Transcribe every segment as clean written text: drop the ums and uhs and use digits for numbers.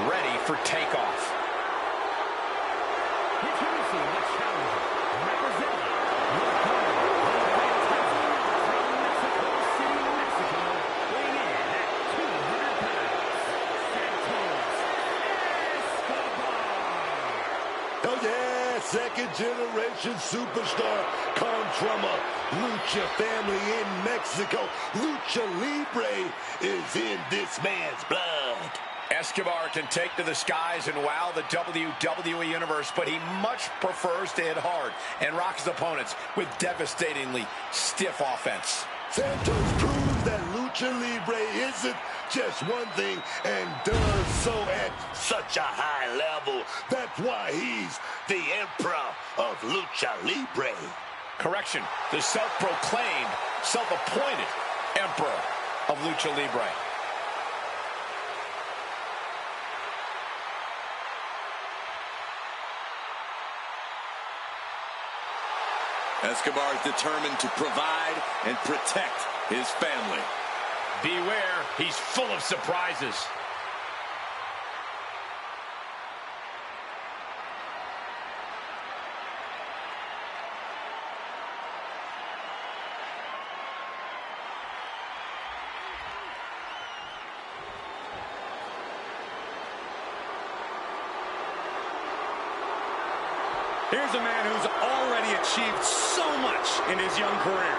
ready for takeoff. Introducing the challenger, representing your home heavyweight title from Mexico City, Mexico, weighing in at 200 pounds, Santos Escobar. Oh yeah, second-generation superstar comes from a lucha family in Mexico. Lucha Libre is in this man's blood. Escobar can take to the skies and wow the WWE Universe, but he much prefers to hit hard and rock his opponents with devastatingly stiff offense. Santos proves that Lucha Libre isn't just one thing and does so at such a high level. That's why he's the Emperor of Lucha Libre. Correction, the self-proclaimed, self-appointed Emperor of Lucha Libre. Escobar is determined to provide and protect his family. Beware, he's full of surprises. Here's a man who's already achieved so much in his young career.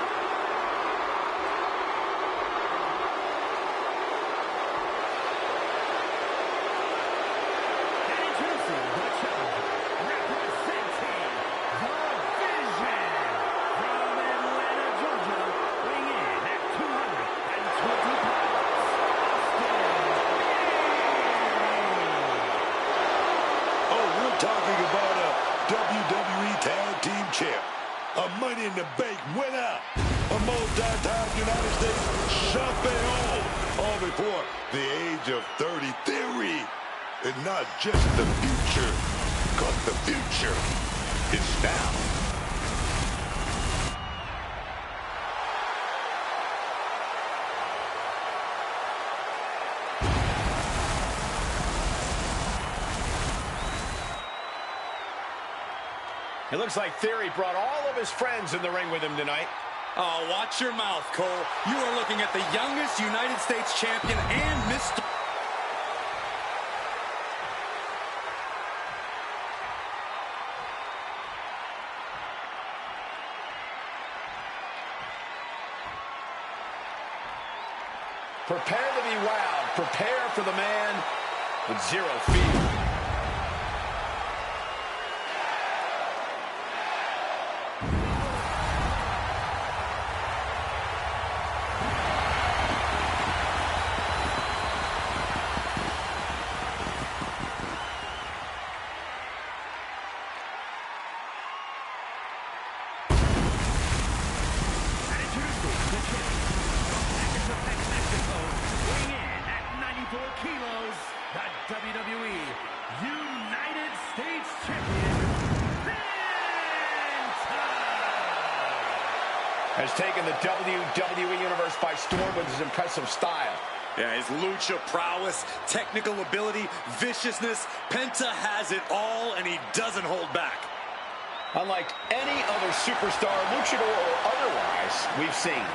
Introducing the challenger, representing the Vision from Atlanta, Georgia, weighing in at 220 pounds, Oh, we're talking about a WWE Tag Team Champ, a Money in the Bank winner, a multi-time United States champion, all before the age of 30. Theory, and not just the future, because the future is now. It looks like Theory brought all of his friends in the ring with him tonight. Oh, watch your mouth, Cole. You are looking at the youngest United States champion and Mr. Prepare to be wowed. Prepare for the man with zero fear. kilos, the WWE United States Champion, Penta! Has taken the WWE Universe by storm with his impressive style. Yeah, his lucha prowess, technical ability, viciousness. Penta has it all, and he doesn't hold back. Unlike any other superstar, luchador or otherwise, we've seen.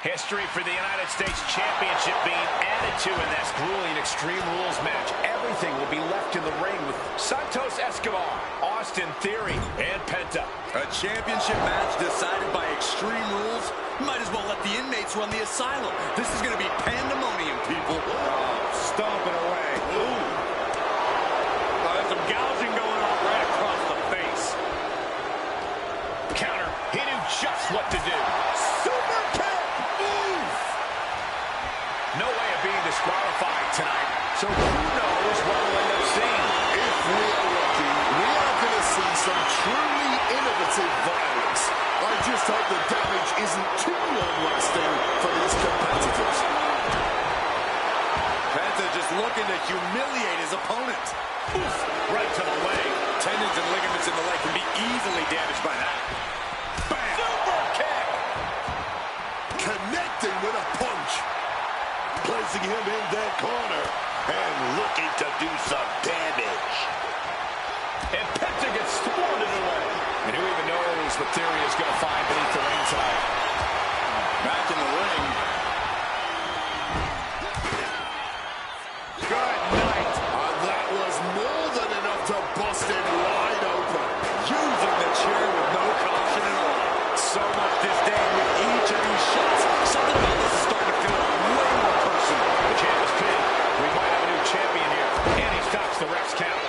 History for the United States Championship being added to in this grueling Extreme Rules match. Everything will be left in the ring with Santos Escobar, Austin Theory, and Penta. A championship match decided by Extreme Rules? Might as well let the inmates run the asylum. This is going to be pandemonium, people. Stomping away. Ooh. There's some gouging going on right across the just what to do. Super kick! Oof! No way of being disqualified tonight, so who knows what we'll end up seeing. If we are lucky, we are going to see some truly innovative violence. I just hope the damage isn't too long-lasting for these competitors. Penta just looking to humiliate his opponent. Oof, right to the leg. Tendons and ligaments in the leg can be easily damaged by that. Bam! Super kick! Connecting with a punch. Placing him in that corner and looking to do some damage. And Penta gets thwarted away. And who even knows what Theory is going to find beneath the ring tonight. Back in the ring. Good night. And that was more than enough to bust him wide open. Using the chair with no caution at all. So much disdain with each of these shots. Something about this is starting to feel way more personal. The champ is pinned. We might have a new champion here. And he stops the ref's count.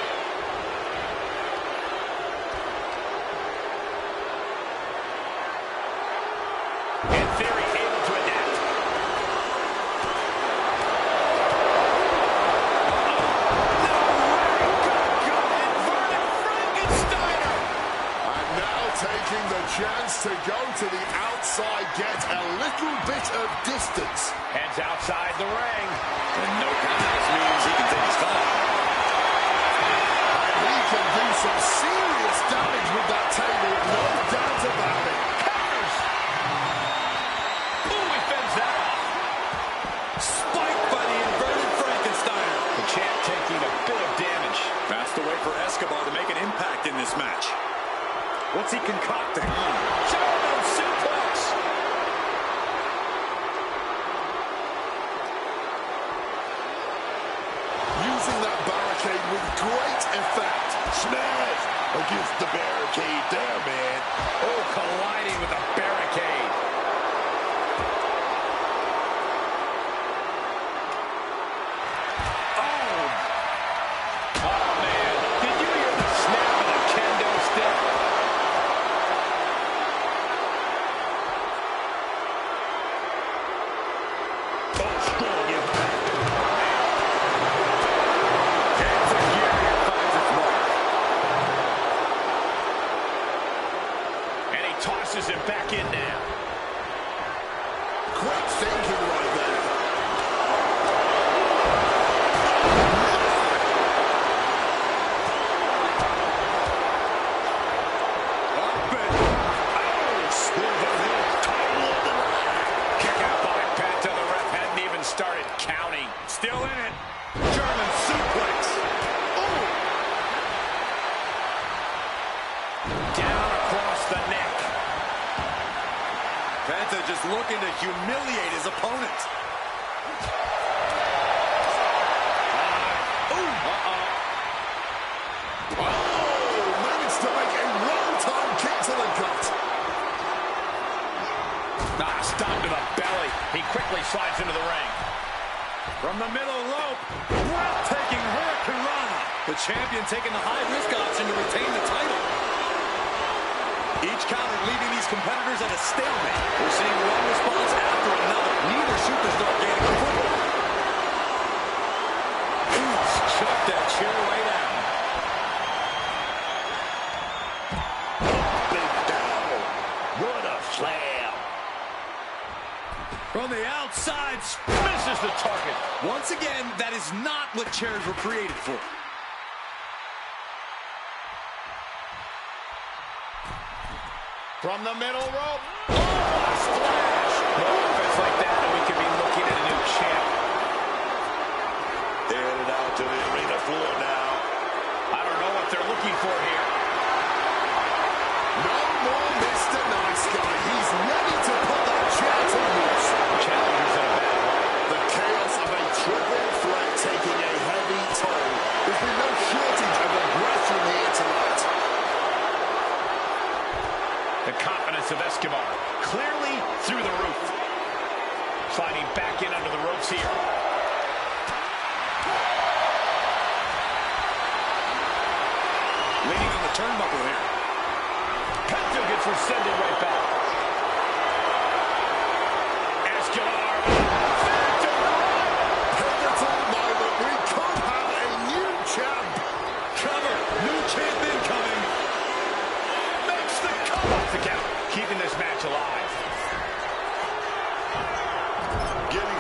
And Theory able to adapt. And now taking the chance to go to the outside, get a little bit of distance. Heads outside the ring. And no countouts means he can take his time. And he can do some serious damage with that table, no doubt about it. Counters. Ooh, he fends that off. Spiked by the inverted Frankensteiner. The champ taking a bit of damage. That's the way for Escobar to make an impact in this match. What's he concocting? German suplex. Using that barricade with great effect. Smash against the barricade there, man. Oh, colliding with a barricade. Oh, man. Did you hear the snap of the kendo stick? Oh, strong impact. Hands in gear here finds its mark. And he tosses it back in now. Quick thinking right there. Up and Kick out by Penta. The ref hadn't even started counting. still in it. German suplex. Down across the neck. Penta just looking to humiliate his opponent. Managed to make a long-time kick to the gut. Stop to the belly. He quickly slides into the ring. From the middle rope, breathtaking hurricanrana. The champion taking the high-risk option to retain the title. Each counter leaving these competitors at a stalemate. We're seeing one response after another. Neither superstar gaining a foothold. Ooh, chucked that chair right out. Big down. What a slam. From the outside, Misses the target. once again, that is not what chairs were created for. From the middle rope. Oh, a splash. No offense like that, and we could be looking at a new champ. Headed out to the arena floor now. I don't know what they're looking for here. No more Mr. Nice Guy. He's ready to put that chair to use. Challenger's in a bad way. The chaos of a triple threat taking a heavy toll. There's been no shortage of aggression here tonight. The confidence of Escobar clearly through the roof. Sliding back in under the ropes here. Leaning on the turnbuckle here. Penta gets rescinded right back.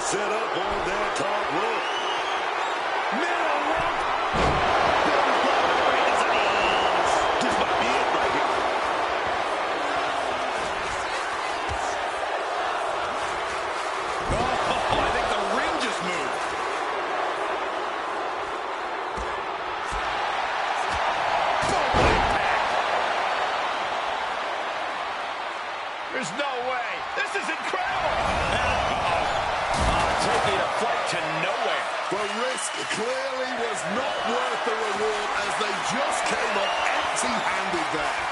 set up on that top rope. Middle rope. This might be it right here. Oh, I think the ring just moved. There's no way. This is incredible. Taking a flight to nowhere. The risk clearly was not worth the reward as they just came up empty-handed there.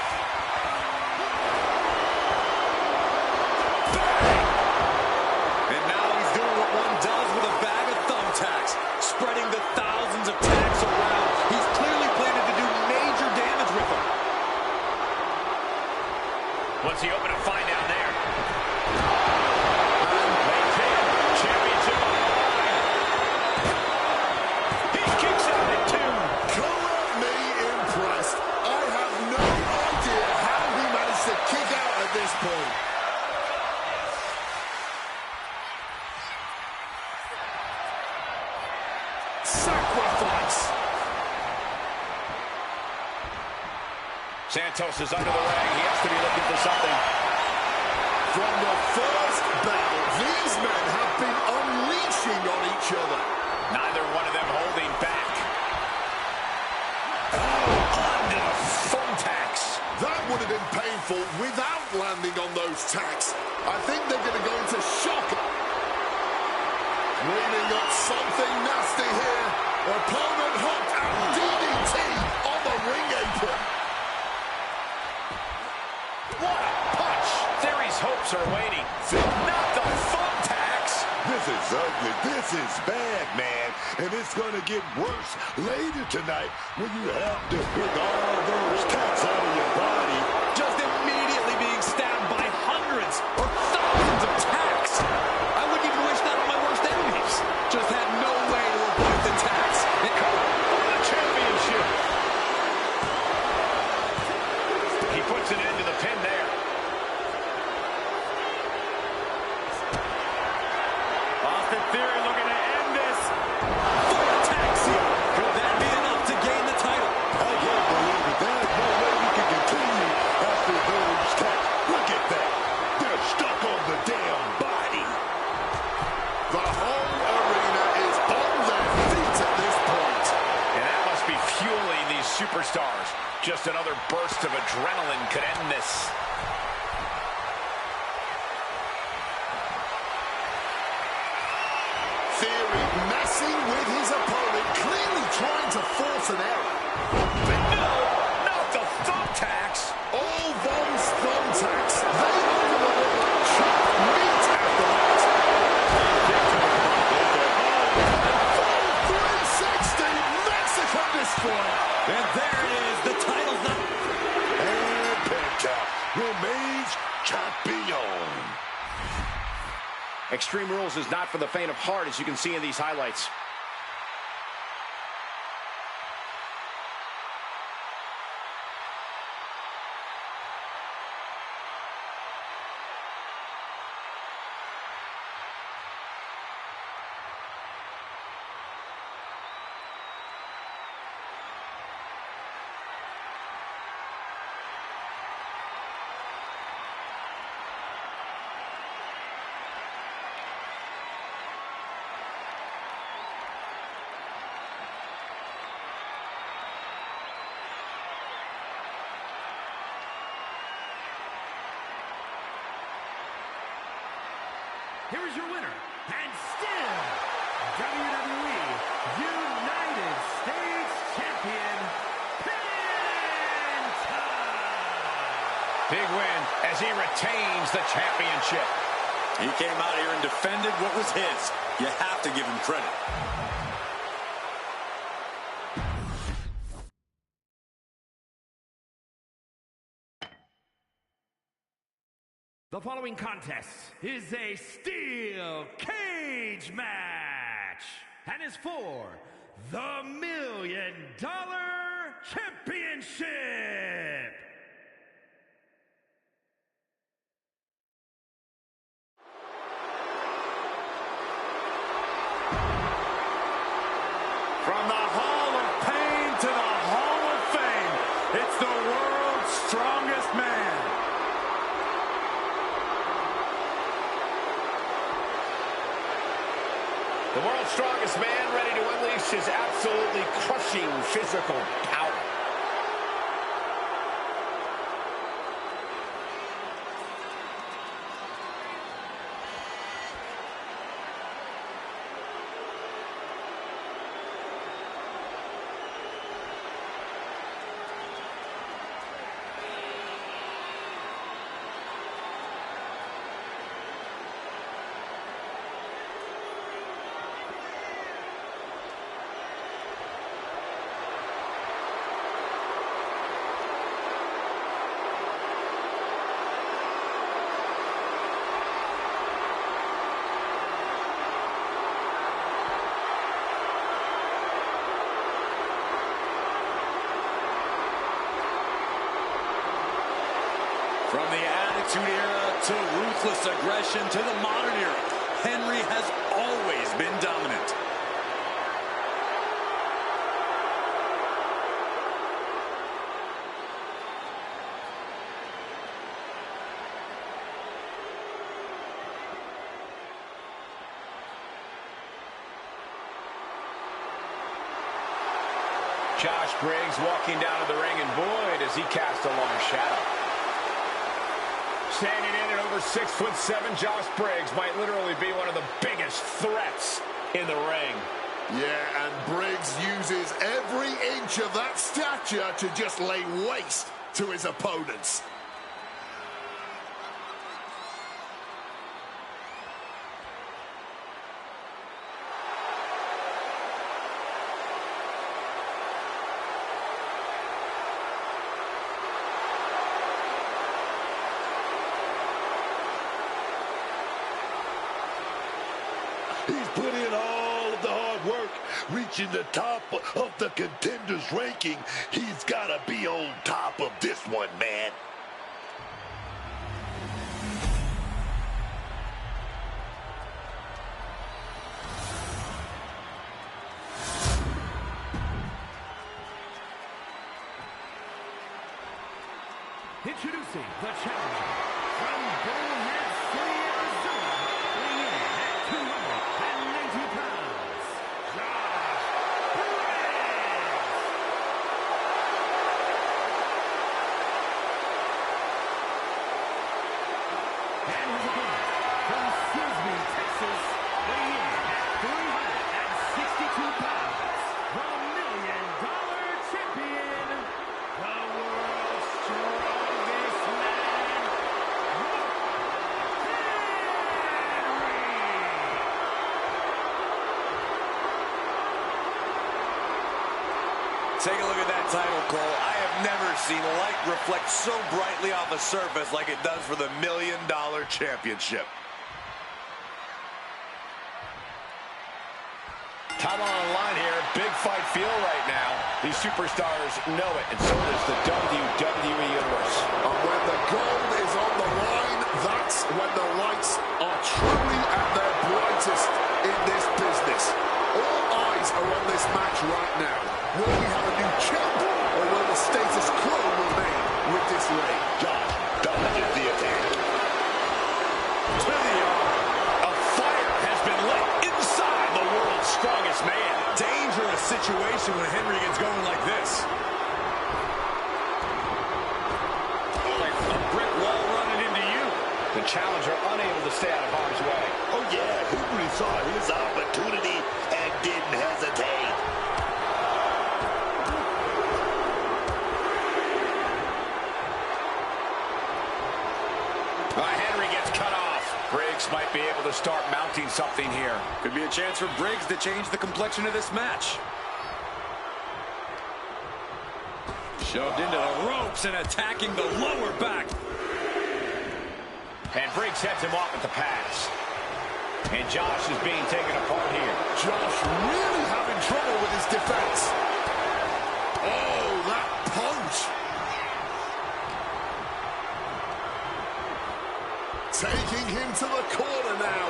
And now he's doing what one does with a bag of thumbtacks, spreading the thousands of tacks around. He's clearly planning to do major damage with them. What's he open to find down there? Maintain championship on the line. He kicks out at 2. Call me impressed. I have no idea how he managed to kick out at this point. Sacrifice. Santos is under the ring. He has to be looking for something. From the first bell, these men have been unleashing on each other. Neither one of them holding back. Oh, onto the thumbtacks. That would have been painful without landing on those tacks. I think they're going to go into shock. Leaning up something nasty here. Opponent hooked and DDT on the ring apron. What a punch. Theory's hopes are waiting. Not the thumbtacks. This is ugly. This is bad, man. And it's going to get worse later tonight when you have to pick all those tacks out of your body. Just immediately being stabbed by hundreds or thousands of tacks. I wouldn't even wish that on my worst enemies. Just had no way to avoid the tacks. And For the championship. He puts an end to the pin there. Austin Theory looking to end this. Four attacks here. Could that be enough to gain the title? I can't believe it. There's no way we can continue after those tacks. Look at that. They're stuck on the damn body. The whole arena is on their feet at this point. And that must be fueling these superstars. Just another burst of adrenaline could end this. Theory messing with his opponent, clearly trying to force an error. But no, not the thumbtacks. All Von's thumbtacks, they over-deliver chopped meat after that. Full 360 Mexico destroyer. And there it is. The title's not... And Penta remains champion. Extreme Rules is not for the faint of heart, as you can see in these highlights. Here is your winner, and still WWE United States Champion, Penta! Big win as he retains the championship. He came out here and defended what was his. You have to give him credit. The following contest is a steel cage match and is for the $1 Million Championship. The world's strongest man ready to unleash his absolutely crushing physical power. From the Attitude Era to ruthless aggression to the modern era, Henry has always been dominant. Josh Briggs walking down to the ring, and boy, does he cast a long shadow. Standing in at over 6'7", Josh Briggs might literally be one of the biggest threats in the ring. Yeah, and Briggs uses every inch of that stature to just lay waste to his opponents. He's put in all of the hard work, reaching the top of the contenders ranking. He's got to be on top of this one, man. Introducing the challenger from Bullhead City, Arizona, weighing in at 290 pounds, Josh Briggs. And his opponent from Sisney, Texas, weighing in at 362 pounds, the $1 Million Champion, the world's strongest man, Take a look at that title, Cole. I have never seen light reflect so brightly off a surface like it does for the $1 Million Championship. Title on the line here. Big fight feel right now. These superstars know it, and so does the WWE Universe. And when the gold is on the line, that's when the lights are truly at their brightest in this business. All eyes are on this match right now. Will we have a new champ, or will the status quo remain with this reign? Josh dodges the attack. To the arm. A fire has been lit inside the world's strongest man. Dangerous situation when Henry gets going like this. Like a brick wall running into you. The challenger unable to stay out of harm's way. Oh, yeah, Henry saw his opportunity and didn't hesitate. Henry gets cut off. Briggs might be able to start mounting something here. Could be a chance for Briggs to change the complexion of this match. Shoved into the ropes and attacking the lower back. And Briggs heads him off with the pass. And Josh is being taken apart here. Josh really having trouble with his defense. Oh, that punch. Taking him to the corner now.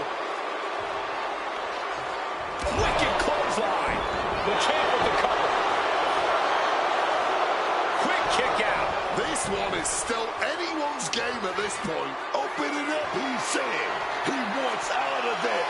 Wicked clothesline. The champ with the cover. Quick kick out. This one is still anyone's game at this point. Open it up, he's saying. He wants out of there.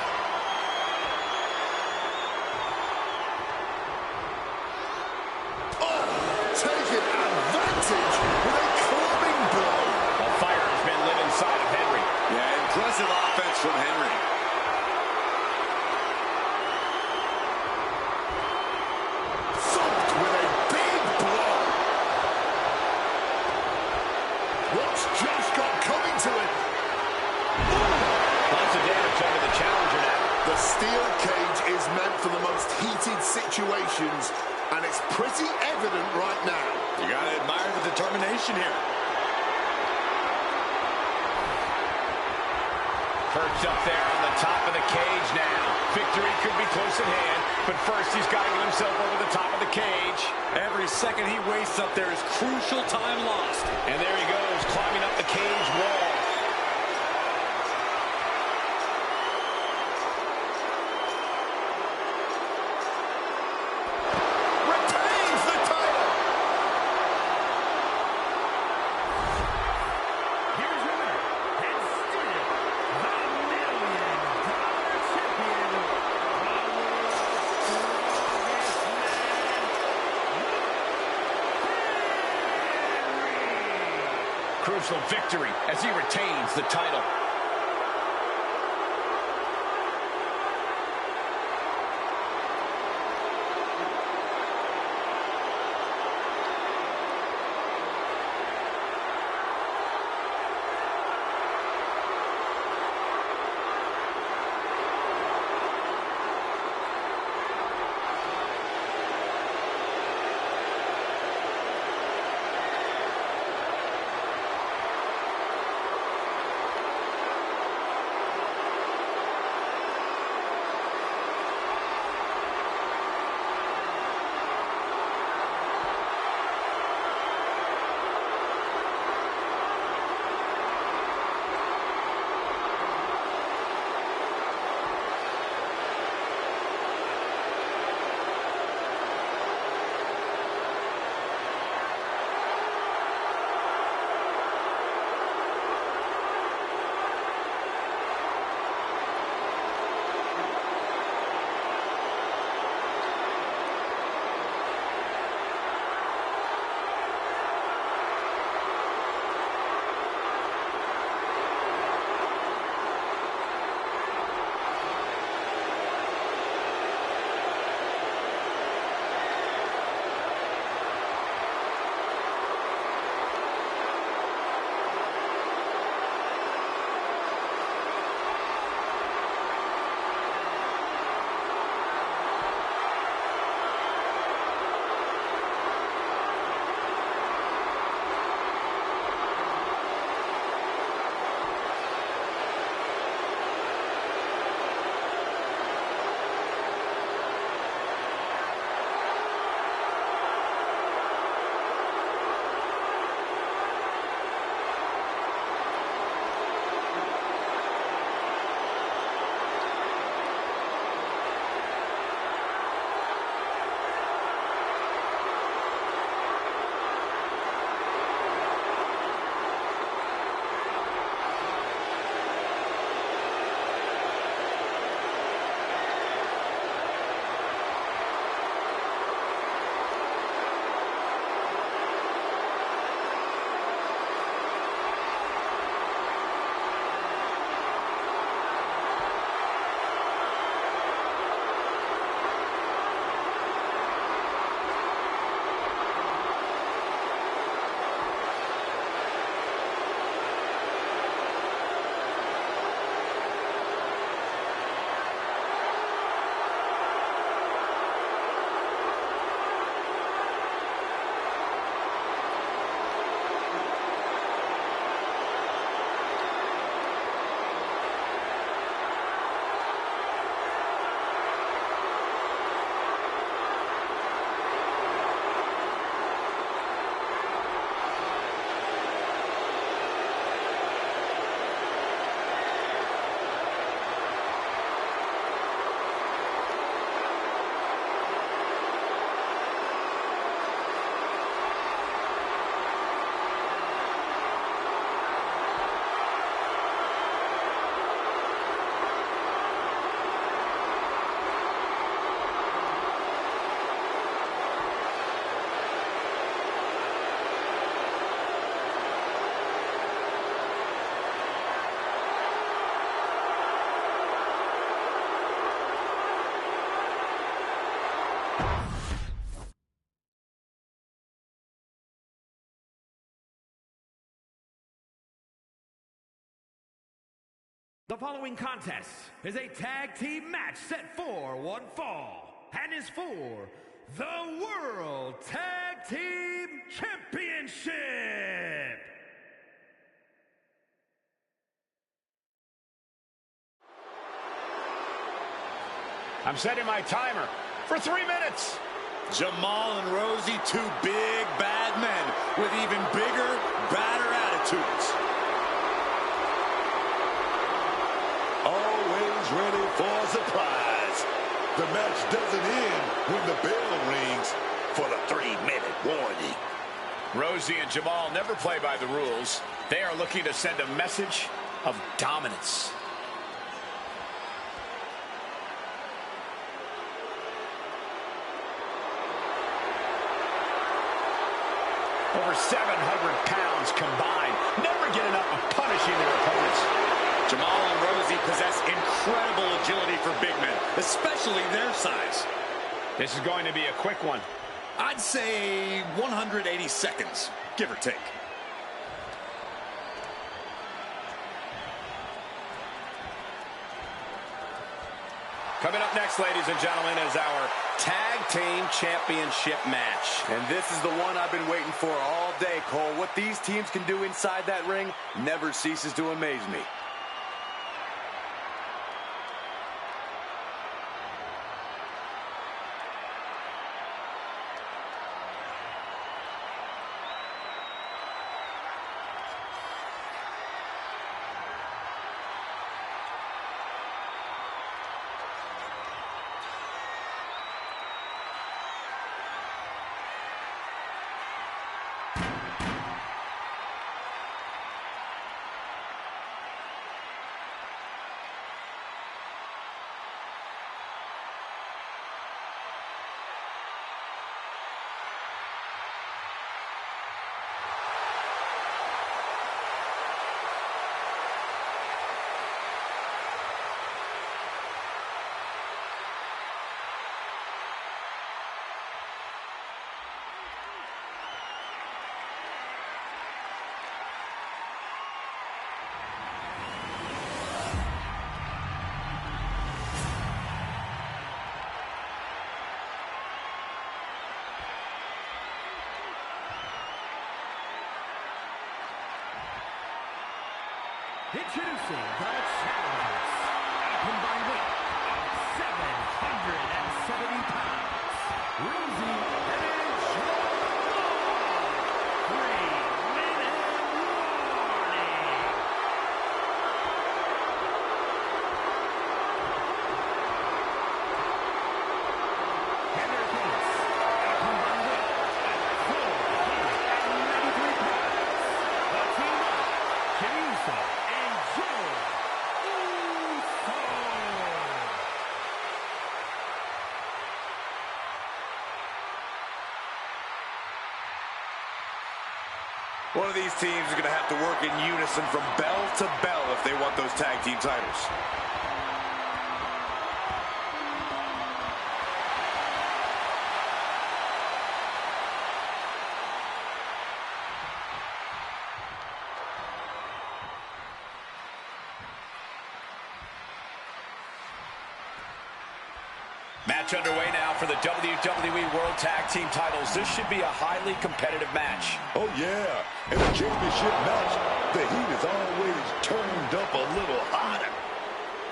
advantage under the challenger now. The steel cage is meant for the most heated situations, and it's pretty evident right now. You got to admire the determination here. Perched up there on the top of the cage now. Victory could be close at hand, but first he's got to get himself over the top of the cage. Every second he wastes up there is crucial time lost. And there he goes, climbing up the cage wall. Retains the title. Here's your winner, and still the $1 million champion, the world's strongest man, Crucial victory as he retains the title. The following contest is a tag team match set for one fall and is for the World Tag Team Championship. I'm setting my timer for 3 minutes. Jamal and Rosie, two big, bad men with even bigger, badder attitudes. Always ready for a surprise. The match doesn't end when the bell rings for the 3-minute warning. Rosie and Jamal never play by the rules. They are looking to send a message of dominance. Over 700 pounds combined. Never get enough of punishing their opponents. Jamal and Rosie possess incredible agility for big men, especially their size. This is going to be a quick one. I'd say 180 seconds, give or take. Coming up next, ladies and gentlemen, is our Tag Team Championship match. And this is the one I've been waiting for all day, Cole. What these teams can do inside that ring never ceases to amaze me. Introducing the challengers, at a combined weight of 770 pounds, Rosie and Jamal. 3-minute warning. And their opponents, at a combined weight of 493 pounds, the team of Kirusa. One of these teams is going to have to work in unison from bell to bell if they want those tag team titles. Match underway now for the WWE World Tag Team titles. This should be a highly competitive match. Oh, yeah. In a championship match, the heat is always turned up a little hotter.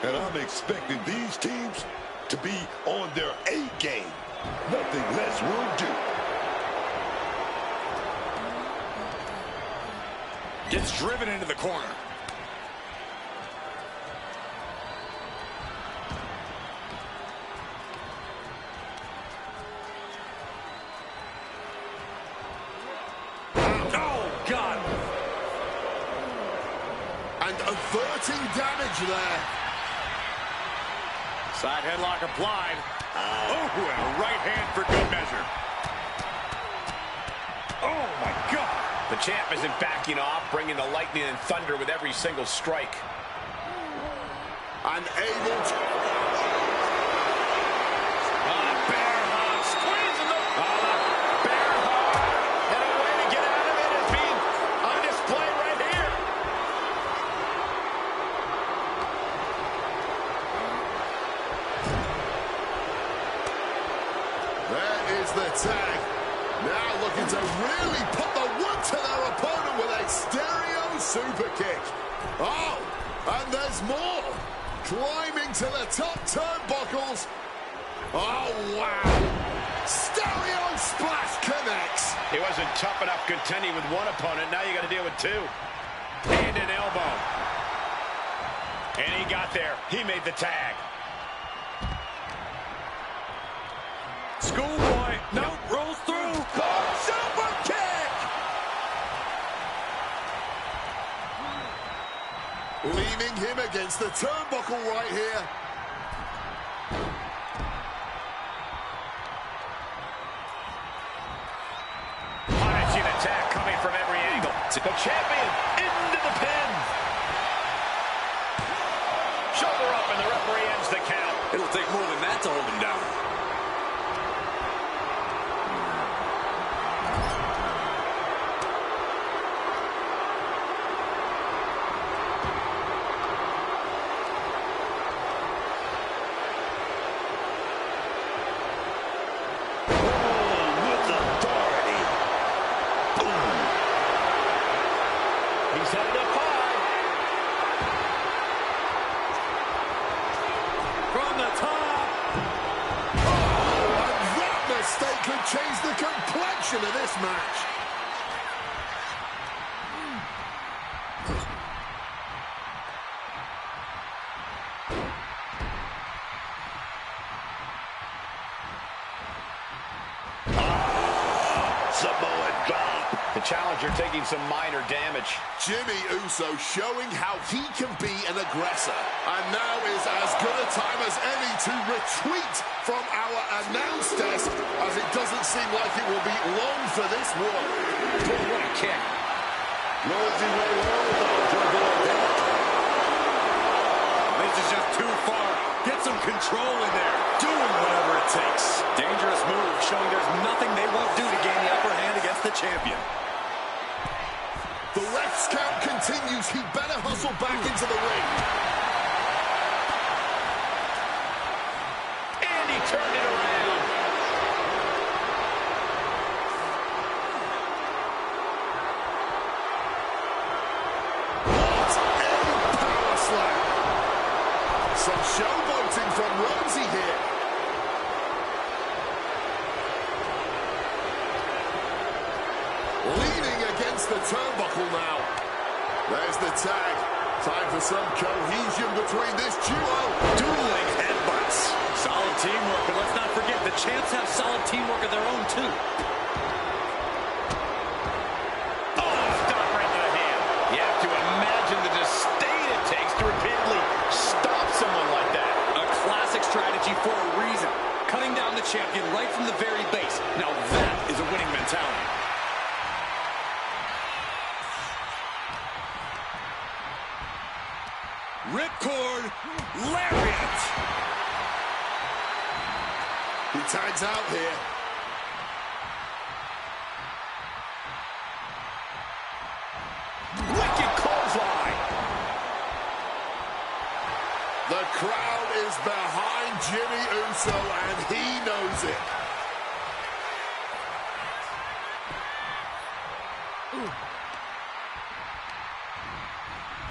And I'm expecting these teams to be on their A game. Nothing less will do. Gets driven into the corner. Averting damage there. Side headlock applied. Oh, and a right hand for good measure. Oh, my God. The champ isn't backing off, bringing the lightning and thunder with every single strike. And able to... Bear hug, squeezing the... bear hug. And a way to get out of it is being on display right here. is the tag. Now looking to really put the wood to their opponent with a stereo super kick. Oh, and there's more. Climbing to the top turnbuckles. Oh, wow. Stereo splash connects. He wasn't tough enough contending with one opponent. Now you got to deal with two. And an elbow. And he got there. He made the tag. Schoolboy, no, rolls through. Oh, super kick! Leaning him against the turnbuckle right here. Punishing attack coming from every angle. The champion into the pin. Shoulder up and the referee ends the count. It'll take more than that to hold him down. Could change the complexion of this match. Samoan drop. The challenger taking some minor damage. Jimmy Uso showing how he can be an aggressor. And now is as good a time as any to retreat from our announce desk, as it doesn't seem like it will be long for this one. Oh, what a kick. Nosy way low to avoid that. This is just too far. Get some control in there. Doing whatever it takes. Dangerous move, showing there's nothing they won't do to gain the upper hand against the champion. The ref's count continues. He better hustle back into the ring. And he turned it around. What a power slam. Some showboating from Rosie here. Leaning against the turnbuckle now. There's the tag. Time for some cohesion between this duo. Dueling headbutts. Solid teamwork, but let's not forget the champs have solid teamwork of their own too. Oh, stop right to the hand. You have to imagine the disdain it takes to repeatedly stop someone like that. A classic strategy for a reason. Cutting down the champion right from the very base. Now that is a winning mentality. Ripcord lariat. He tags out here. Wicked clothesline. The crowd is behind Jimmy Uso, and he knows it.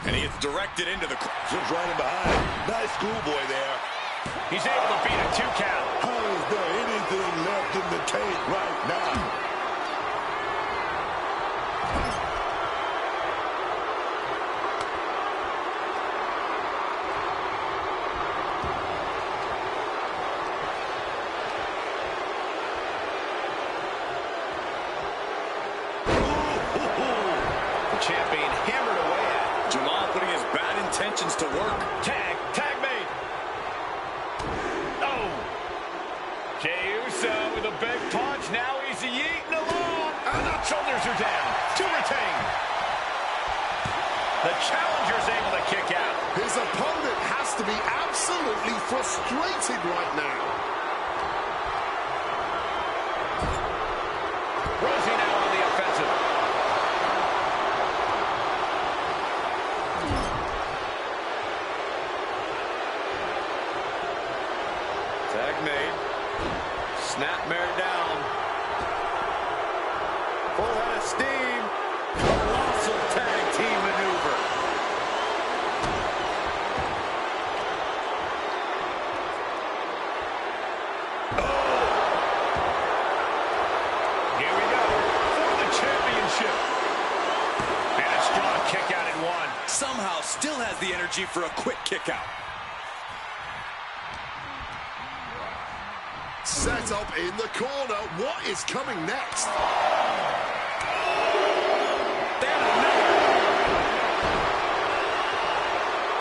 And he is directed into the... Just running behind. Nice schoolboy there. He's able to beat a 2 count. How is there anything left in the tank right now? Champion hammered away at. Jamal putting his bad intentions to work. Tag made. Oh. Jey Uso with a big punch. Now he's yeeting along. And the shoulders are down to retain. The challenger's able to kick out. His opponent has to be absolutely frustrated right now. Rosie now on the offensive. Tag made. Snapmare down. Full head of steam. Colossal tag team maneuver. Here we go for the championship. And a strong kick out at one. Somehow still has the energy for a quick kick out. Set up in the corner. What is coming next?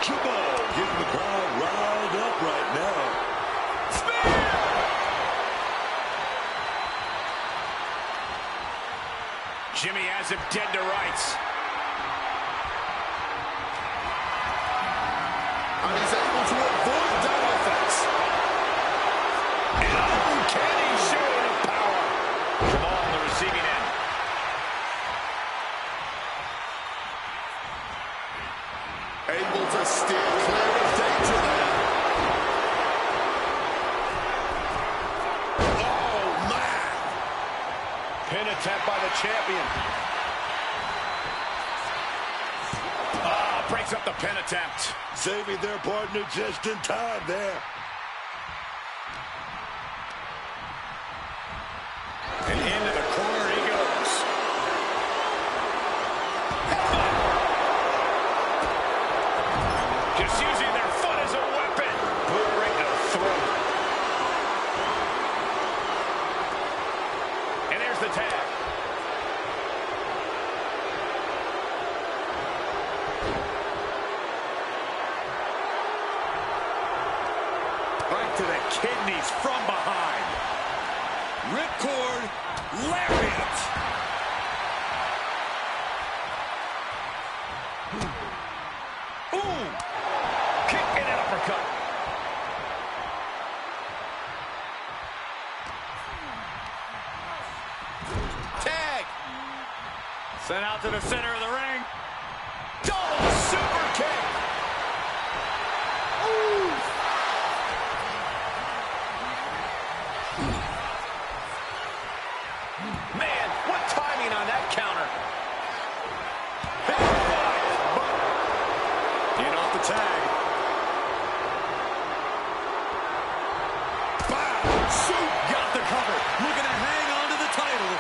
Jabal getting the crowd riled up right now. Jimmy has him dead to rights. And he's able to avoid that offense. And oh, can he show the power? Jamal on the receiving end. Able to steer clear of danger there. Oh, man. Pin attempt by the champion. Breaks up the pin attempt. Saving their partner just in time there. And into the corner he goes. Just using their foot as a weapon. Boot right to the throat. And there's the tag. Right to the kidneys from behind. Ripcord, lariat. Ooh! Kick and an uppercut. Tag! Sent out to the center of the ring. Double super kick! Ooh! Man, what timing on that counter. In off the tag. Shoot! Got the cover. Looking to hang on to the title.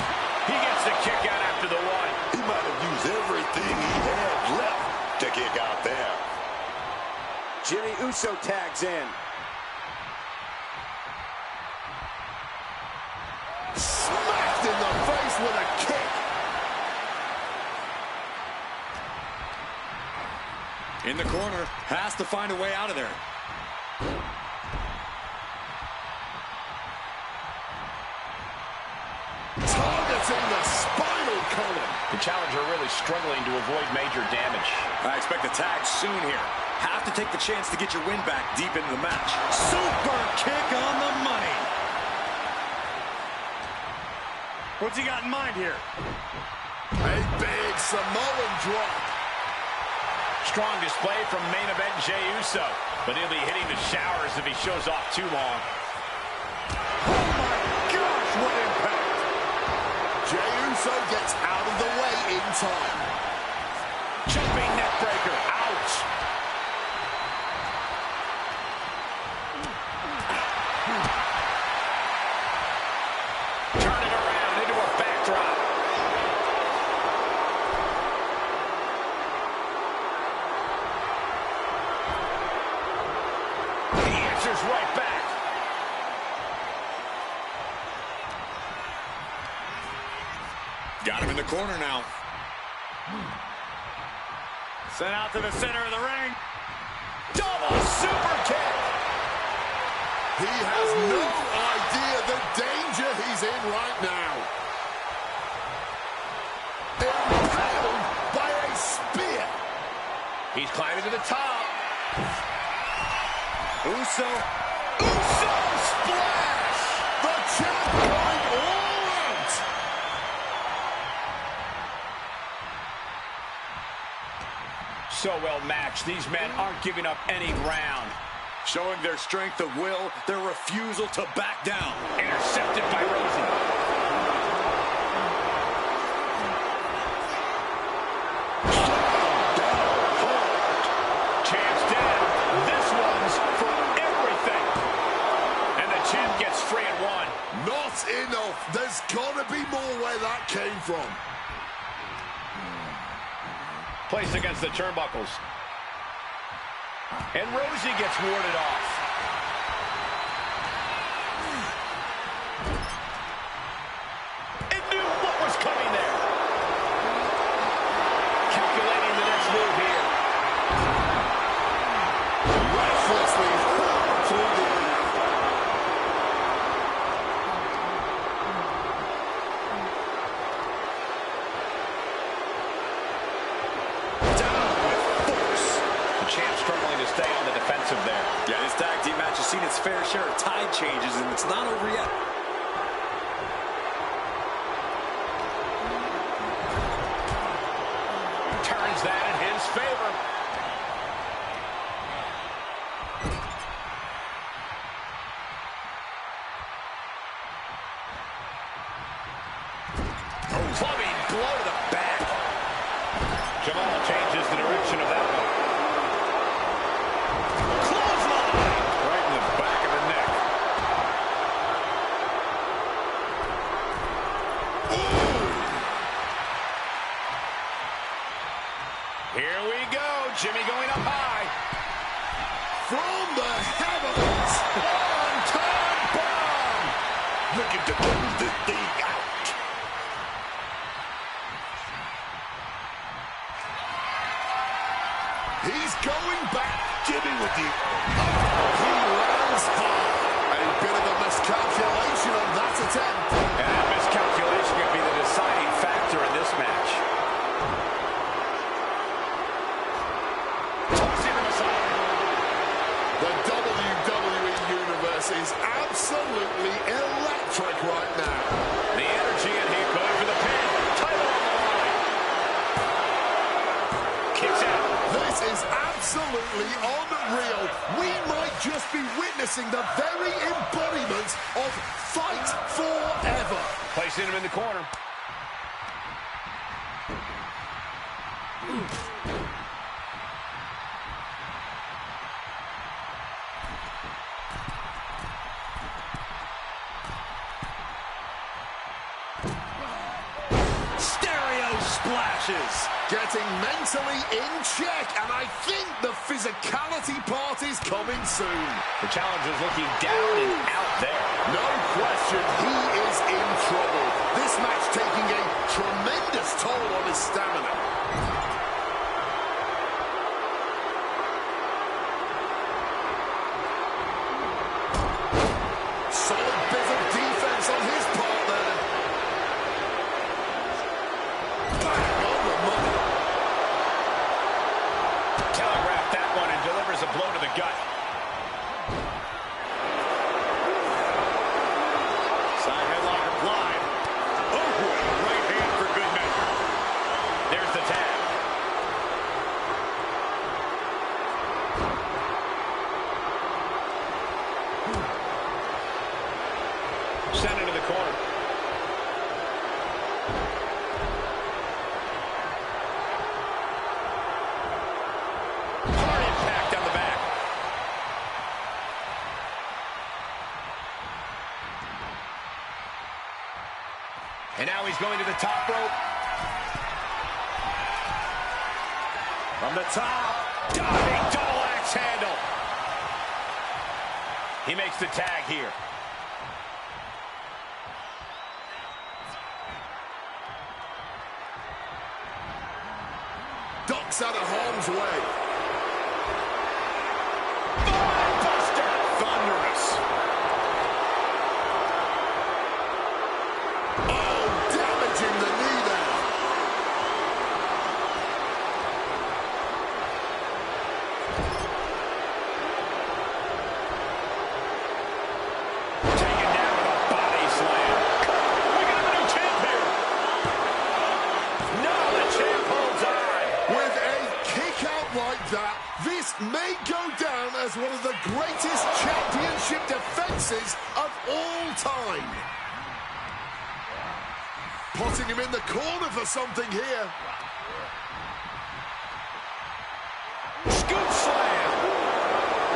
He gets the kick out after the one. He might have used everything he had left to kick out there. Jimmy Uso tags in. Smacked in the face with a kick. In the corner. Has to find a way out of there. Targeting the spinal column. The challenger really struggling to avoid major damage. I expect a tag soon here. Have to take the chance to get your win back deep into the match. Super kick on the money. What's he got in mind here? A big Samoan drop. Strong display from main event Jey Uso, but he'll be hitting the showers if he shows off too long. Oh my gosh, what impact! Jey Uso gets out of the way in time. Jumping neck breaker. Ouch. Turn it around into a backdrop. He answers right back. Got him in the corner now. Sent out to the center of the ring. Double super kick. He has no idea the danger he's in right now. Impaled by a spear. He's climbing to the top. Uso. Uso splash. The champ going all out. So well matched. These men aren't giving up any ground. Showing their strength of will, their refusal to back down. Intercepted by Rosie. Champ's down. This one's for everything. And the champ gets 3 and 1. Not enough. There's got to be more where that came from. Placed against the turnbuckles. And Rosie gets warded off. It knew what was coming there. Calculating the next move here. Restlessly through the air. Down with force. The champ struggling to stay on the defensive there. Yeah, this tag team match has seen its fair share of tide changes, and it's not over yet. Turns that in his favor. Clubbing blow to the back. Jamal changes the direction of that one. Clothesline! Right in the back of the neck. Ooh. Here we go. Jimmy going up high. From the heavens. One-time bomb. Looking to close this thing out. He's going back. Jimmy with the... He lands hard. A bit of a miscalculation on that attempt. And that miscalculation could be the deciding factor in this match. Tossing him aside. The WWE Universe is absolutely electric right now. The energy in here going for the pin. Title on the line. Kicks out. This is absolutely unreal. We might just be witnessing the very embodiment of Fight Forever. Placing him in the corner. Stereo splashes. Getting mentally in check, and I think the physicality part is coming soon. The challenger's looking down and out there. No question, he is in trouble. This match taking a tremendous toll on his stamina. Solid bit of defense on his part there. Bang on the money. Telegraphed that one and delivers a blow to the gut. Side headlock applied. Oh, right hand for good measure. There's the tag. Sent into the corner. Hard impact on the back. And now he's going to the top rope. From the top. Diving double axe handle. He makes the tag here. Ducks out of harm's way. Buster! Thunderous. Oh, damaging the knee there. Taken down with a body slam. We got a new champ here. No, the champ holds on. With a kick out right faces of all time. Putting him in the corner for something here. Scoop slam.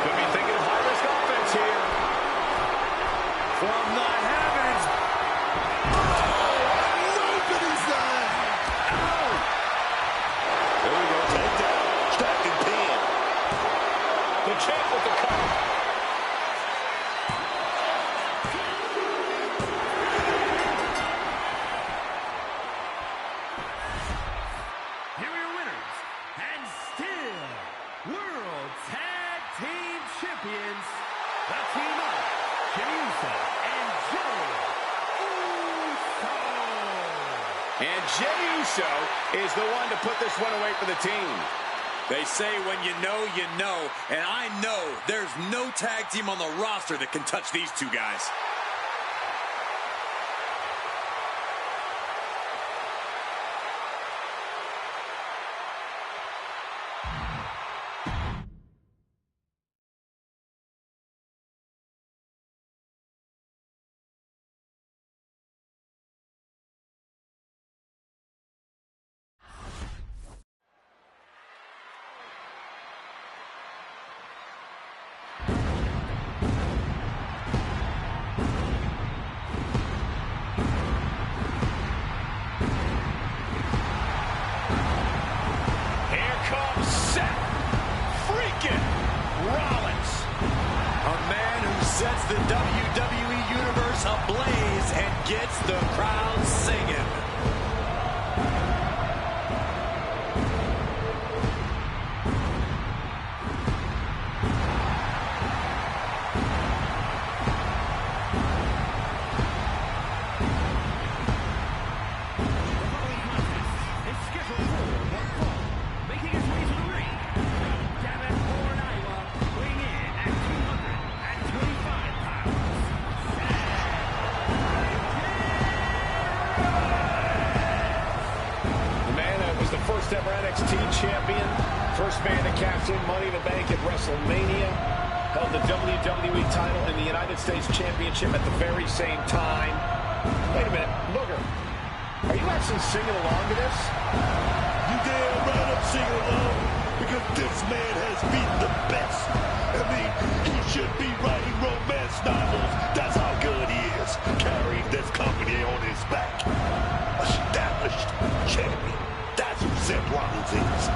Could be thinking high-risk offense here. From the heavens. Nobody's there. There we go. Takedown. Stacking pin. The champ with the cover. Here are your winners, and still World Tag Team Champions, the team of Jey Uso and Jey Uso. And Jey Uso is the one to put this one away for the team. They say when you know, and I know there's no tag team on the roster that can touch these two guys. Sets the WWE Universe ablaze and gets the crowd singing. First ever NXT champion, first man to cash in Money in the Bank at WrestleMania, held the WWE title and the United States Championship at the very same time. Wait a minute, Booger, are you actually singing along to this? You damn right I'm singing along, because this man has beaten the best. I mean, he should be writing romance novels. That's how good he is, carrying this company on his back. Established champion. That's who Seth Rollins is.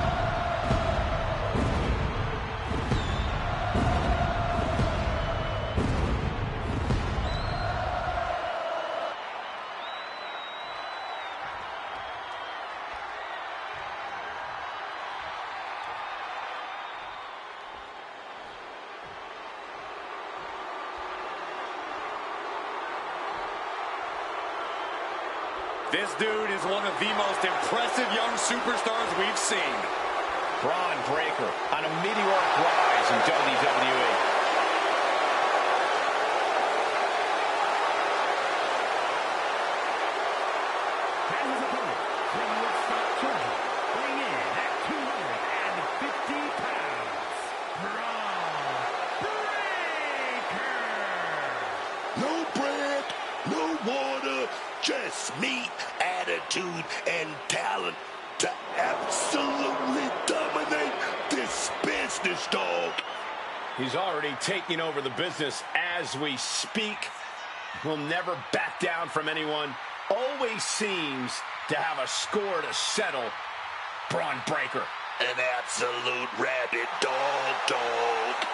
This dude is one of the most impressive young superstars we've seen. Braun Breaker on a meteoric rise in WWE. And his opponent, from Woodstock, Georgia, weighing in at 250 pounds, Braun Breaker. No bread, no water, just meat, attitude, and talent to absolutely dominate this business, dog. He's already taking over the business as we speak. Will never back down from anyone. Always seems to have a score to settle. Braun Breaker. An absolute rabid dog.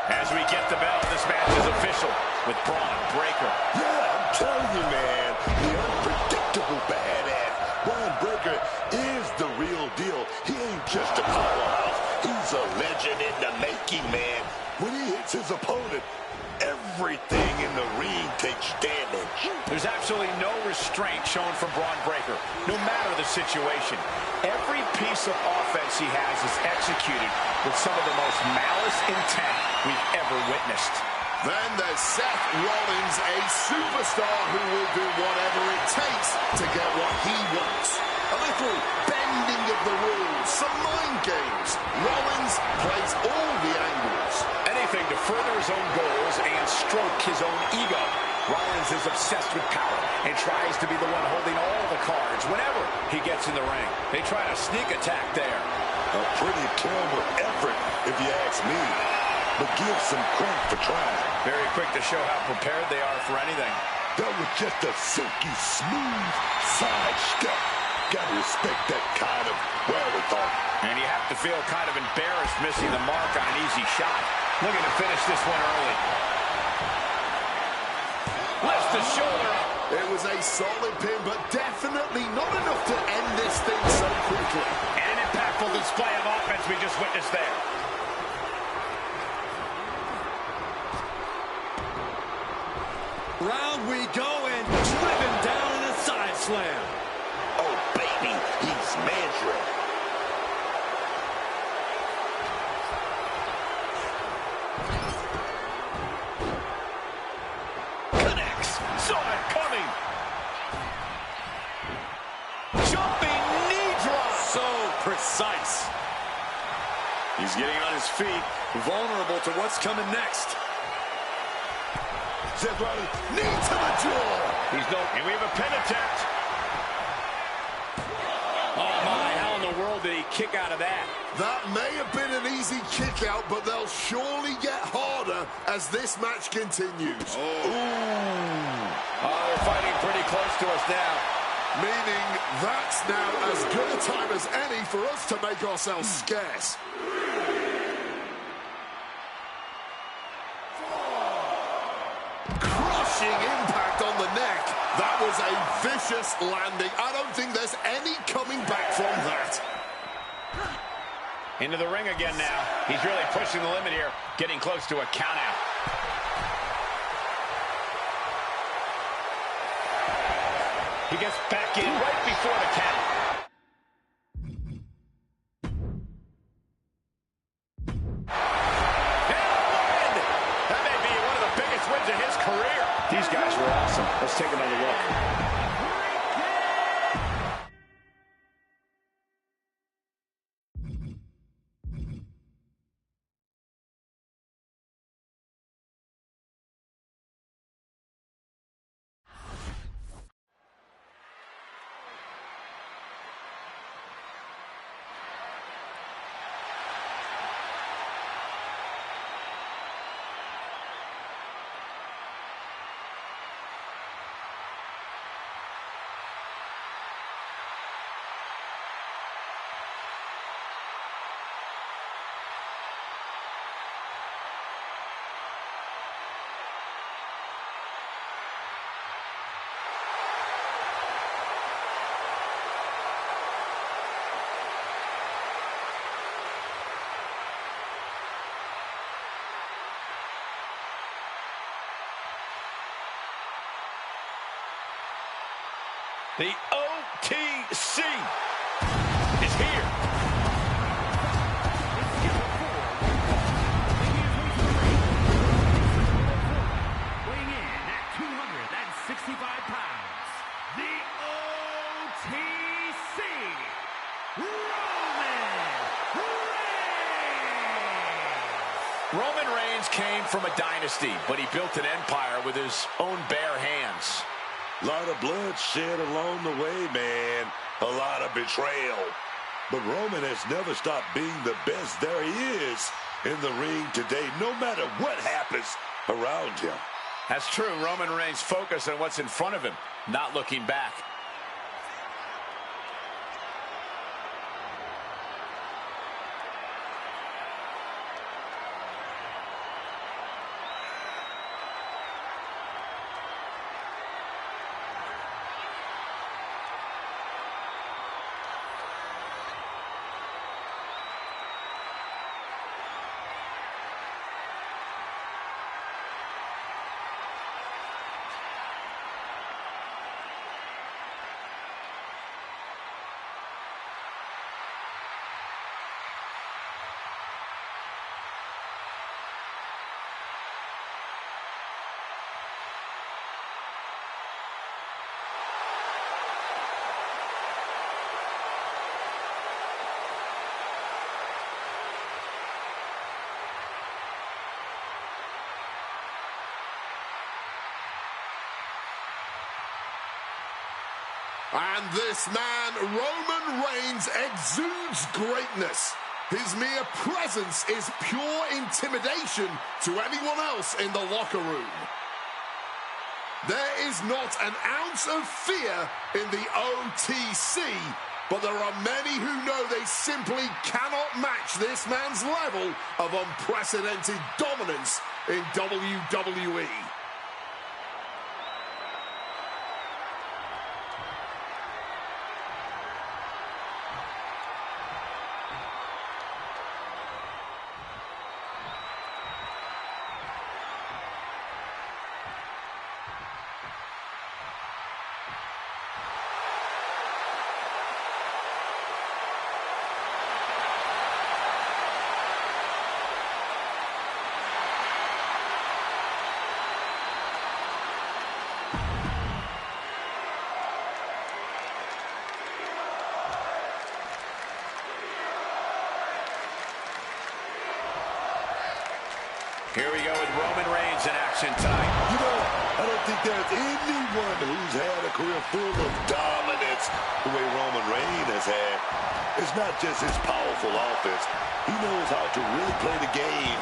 As we get the bell, this match is official with Braun Breaker. Yeah, I'm telling you, man, the unpredictable badass Braun Breaker is the real deal. He ain't just a powerhouse. He's a legend in the making, man. When he hits his opponent, every Everything in the ring takes damage. There's absolutely no restraint shown from Braun Breaker, no matter the situation. Every piece of offense he has is executed with some of the most malice intent we've ever witnessed. Then there's Seth Rollins, a superstar who will do whatever it takes to get what he wants. A little bending of the rules, some mind games. Rollins plays all the angles. Anything to further his own goals and stroke his own ego. Rollins is obsessed with power and tries to be the one holding all the cards whenever he gets in the ring. They try to sneak attack there. A pretty terrible effort, if you ask me. But give some credit for trying. Very quick to show how prepared they are for anything. That was just a silky smooth side step. Gotta respect that kind of wherewithal. And you have to feel kind of embarrassed missing the mark on an easy shot. Looking to finish this one early. Lifts the shoulder up. It was a solid pin, but definitely not enough to end this thing so quickly. And an impactful display of offense we just witnessed there. Round we go, and driven down in a side slam. Oh, baby, he's measuring. Connects. Saw it coming. Jumping knee drop. So precise. He's getting on his feet, vulnerable to what's coming next. Seth Rollins, knee to the jaw. He's no, and we have a pin attempt. Oh my, how in the world did he kick out of that? That may have been an easy kick out, but they'll surely get harder as this match continues. Oh, they're fighting pretty close to us now. Meaning that's now as good a time as any for us to make ourselves scarce. Crushing impact on the neck. That was a vicious landing. I don't think there's any coming back from that. Into the ring again now. He's really pushing the limit here, getting close to a count out. He gets back in right before the count. That may be one of the biggest wins of his career. These guys were awesome. Let's take another look. The OTC is here. Weighing in at 265 pounds, the OTC, Roman Reigns. Roman Reigns came from a dynasty, but he built an empire with his own bare hands. A lot of blood shed along the way, man. A lot of betrayal. But Roman has never stopped being the best there is in the ring today, no matter what happens around him. That's true. Roman Reigns focused on what's in front of him, not looking back. And this man, Roman Reigns, exudes greatness. His mere presence is pure intimidation to anyone else in the locker room. There is not an ounce of fear in the OTC, but there are many who know they simply cannot match this man's level of unprecedented dominance in WWE. Here we go with Roman Reigns in action time. You know, I don't think there's anyone who's had a career full of dominance the way Roman Reigns has had. It's not just his powerful offense. He knows how to really play the game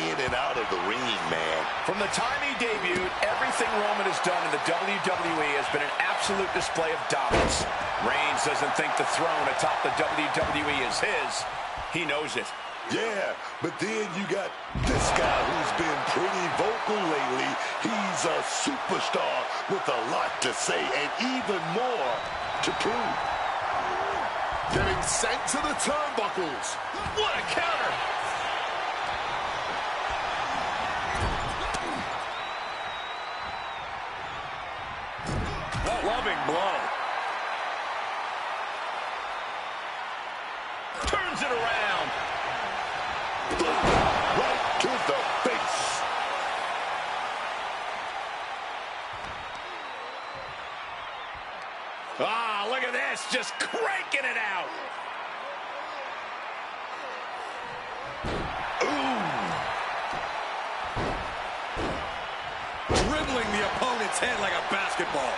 in and out of the ring, man. From the time he debuted, everything Roman has done in the WWE has been an absolute display of dominance. Reigns doesn't think the throne atop the WWE is his. He knows it. Yeah, but then you got this guy who's been pretty vocal lately. He's a superstar with a lot to say and even more to prove. Getting sent to the turnbuckles. What a counter! Loving blow. Turns it around. Right to the face. Ah, look at this, just cranking it out. Dribbling the opponent's head like a basketball.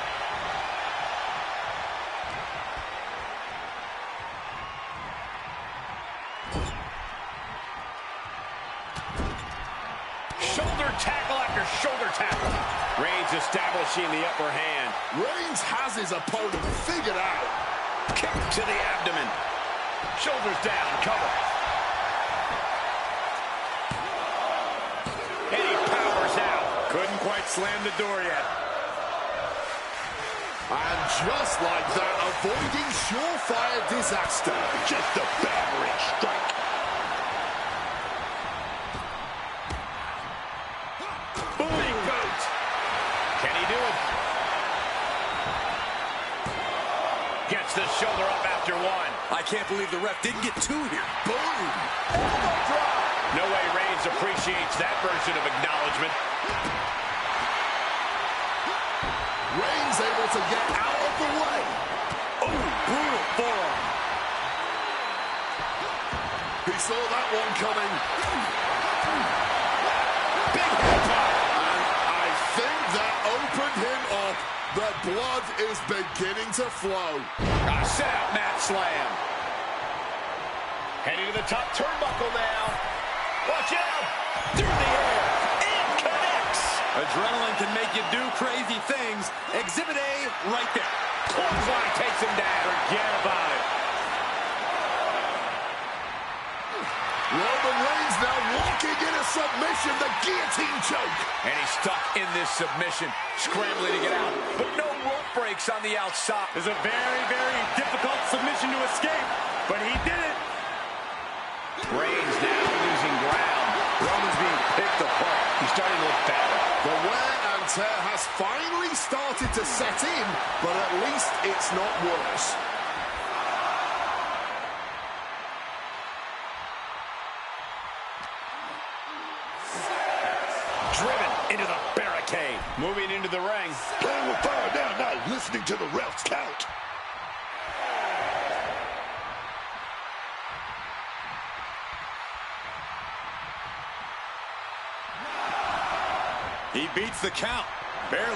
Shoulder tackle after shoulder tackle. Reigns establishing the upper hand. Reigns has his opponent figured out. Kick to the abdomen. Shoulders down, cover. And he powers out. Couldn't quite slam the door yet. And just like that, avoiding surefire disaster. Just a battering strike. Booty boot. Can he do it? Gets the shoulder up after one. I can't believe the ref didn't get two here. Boom! No way Reigns appreciates that version of acknowledgement. Reigns able to get out of the way. Oh, brutal forearm. He saw that one coming. Big head pop. And I think that opened him up. The blood is beginning to flow. A set up mat slam. Heading to the top turnbuckle now. Watch out! Through the air. It connects. Adrenaline can make you do crazy things. Exhibit A right there. Clothesline takes him down. Forget about it. Roman Reigns now walking in a submission, the guillotine choke. And he's stuck in this submission, scrambling to get out. But no rope breaks on the outside. It's a very, very difficult submission to escape, but he did it. Reigns now losing ground. Roman's being picked apart. He's starting to look better. The wear and tear has finally started to set in, but at least it's not worse. Driven into the barricade. Moving into the ring. Playing with fire now, not listening to the ref's count. He beats the count. Barely.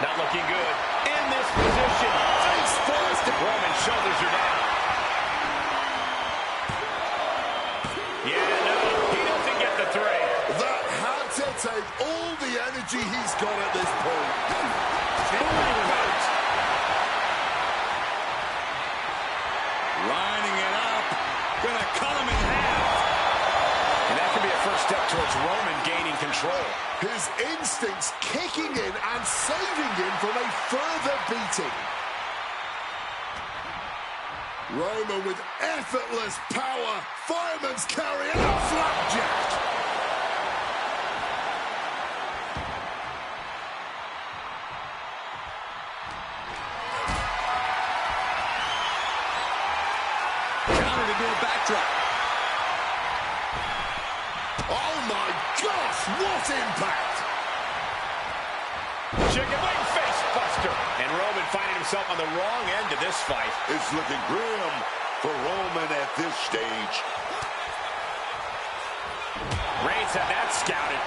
Not looking good. in this position. Face first. Roman shoulders are down. Yeah, no, he doesn't get the three. That had to take all the energy he's got at this point. Lining it up. Gonna cut him in half. And that could be a first step towards Roman gaining control. His instincts kicking in and saving him from a further beating. Roman with effortless power. Fireman's carry and a flapjack. Countered into a backdrop. Oh my gosh, what impact! Chicken wing face buster. And Roman finding himself on the wrong end of this fight. It's looking grim for Roman at this stage. Reigns had that scouted.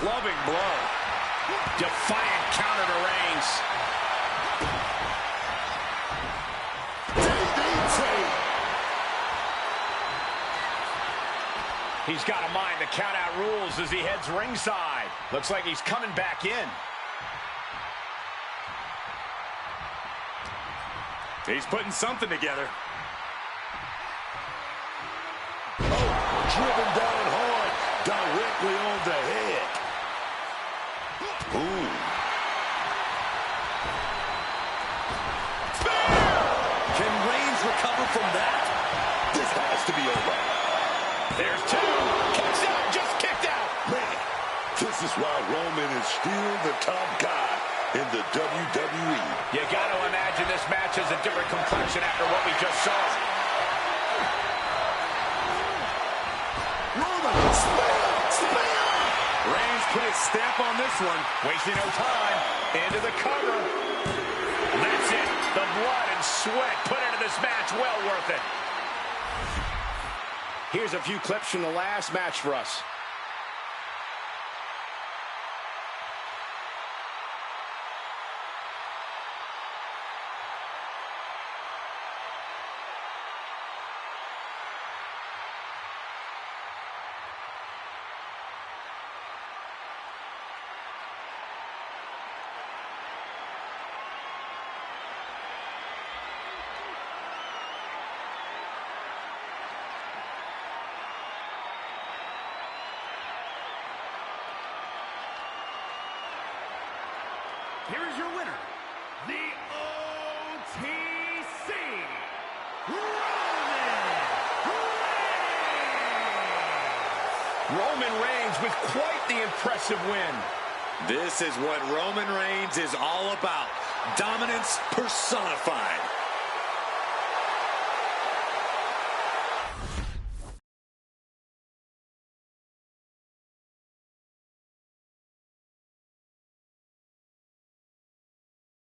Loving blow. Defiant counter to Reigns. He's got to mind the count-out rules as he heads ringside. Looks like he's coming back in. He's putting something together. Oh, driven down hard, directly on the head. Ooh. Can Reigns recover from that? This has to be over. There's two. Kicks out, just kicked out. Man, this is why Roman is still the top guy in the WWE. You got to imagine this match has a different complexion after what we just saw. Roman, spear! Reigns put his stamp on this one. Wasting no time. Into the cover. That's it. The blood and sweat put into this match. Well worth it. Here's a few clips from the last match for us. Here is your winner, the OTC, Roman Reigns with quite the impressive win. This is what Roman Reigns is all about. Dominance personified.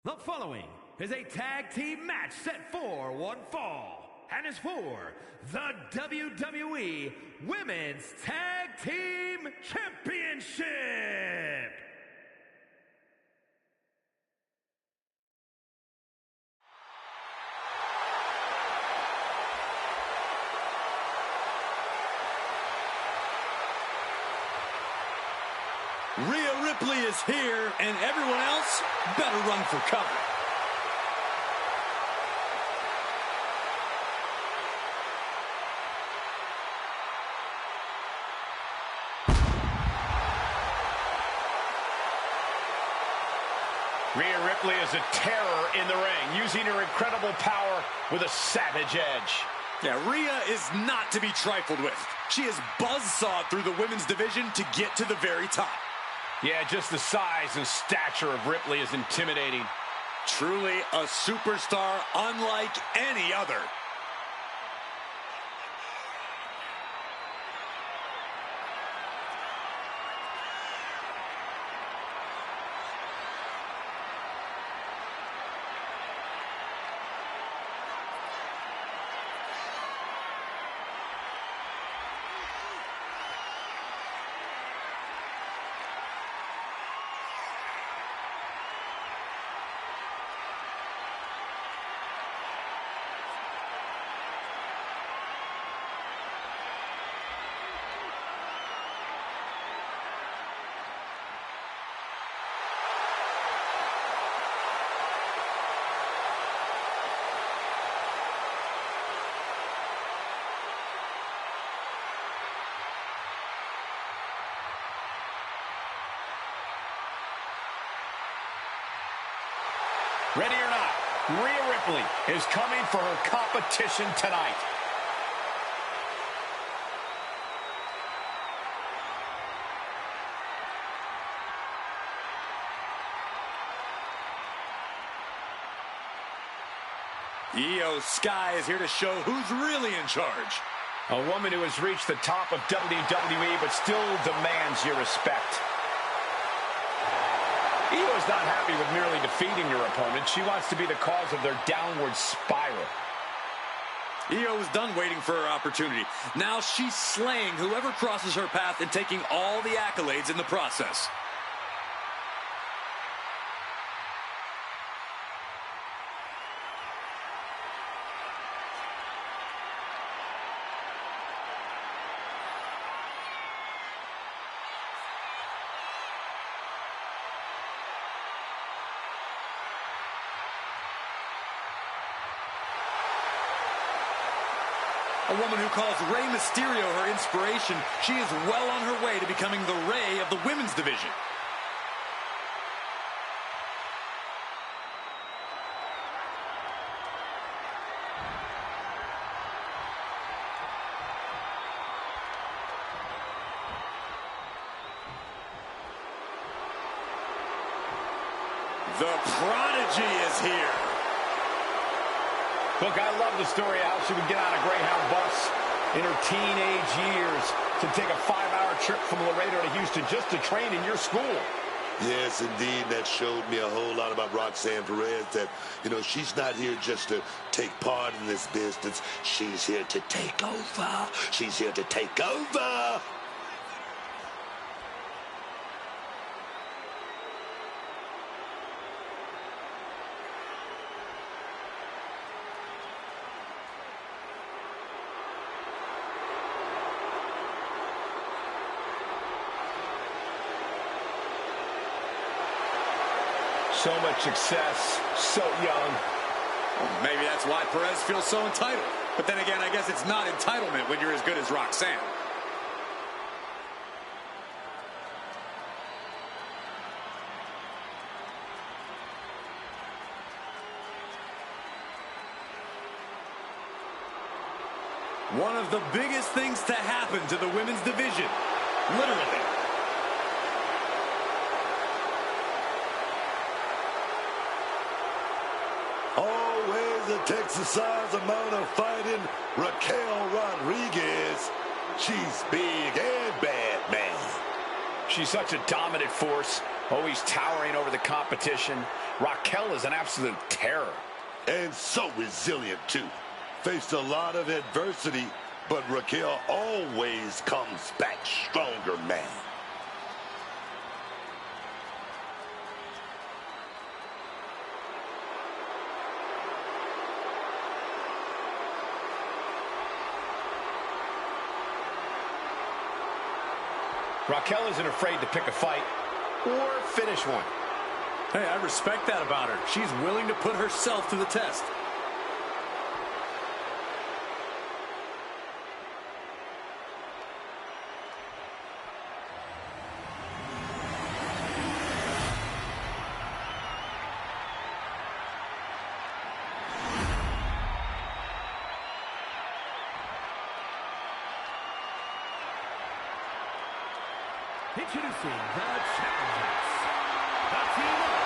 The following is a tag team match set for one fall and is for the WWE Women's Tag Team Championship. Rhea Ripley is here, and everyone else better run for cover. Rhea Ripley is a terror in the ring, using her incredible power with a savage edge. Yeah, Rhea is not to be trifled with. She is buzzsawed through the women's division to get to the very top. Yeah, just the size and stature of Ripley is intimidating. Truly a superstar unlike any other. Ready or not, Rhea Ripley is coming for her competition tonight. Io Sky is here to show who's really in charge. A woman who has reached the top of WWE but still demands your respect. Io is not happy with merely defeating your opponent. She wants to be the cause of their downward spiral. Io was done waiting for her opportunity. Now she's slaying whoever crosses her path and taking all the accolades in the process. A woman who calls Rey Mysterio her inspiration, she is well on her way to becoming the Rey of the women's division. The Prodigy is here. Look, I love the story of how she would get on a Greyhound bus in her teenage years to take a 5-hour trip from Laredo to Houston just to train in your school. Yes, indeed. That showed me a whole lot about Roxanne Perez, that, you know, she's not here just to take part in this business. She's here to take over. She's here to take over. So much success, so young. Well, maybe that's why Perez feels so entitled. But then again, I guess it's not entitlement when you're as good as Roxanne. One of the biggest things to happen to the women's division. Literally. Always a Texas-sized amount of fighting, Raquel Rodriguez. She's big and bad, man. She's such a dominant force, always towering over the competition. Raquel is an absolute terror. And so resilient, too. Faced a lot of adversity, but Raquel always comes back stronger, man. Raquel isn't afraid to pick a fight or finish one. Hey, I respect that about her. She's willing to put herself to the test. Introducing the challengers, the team of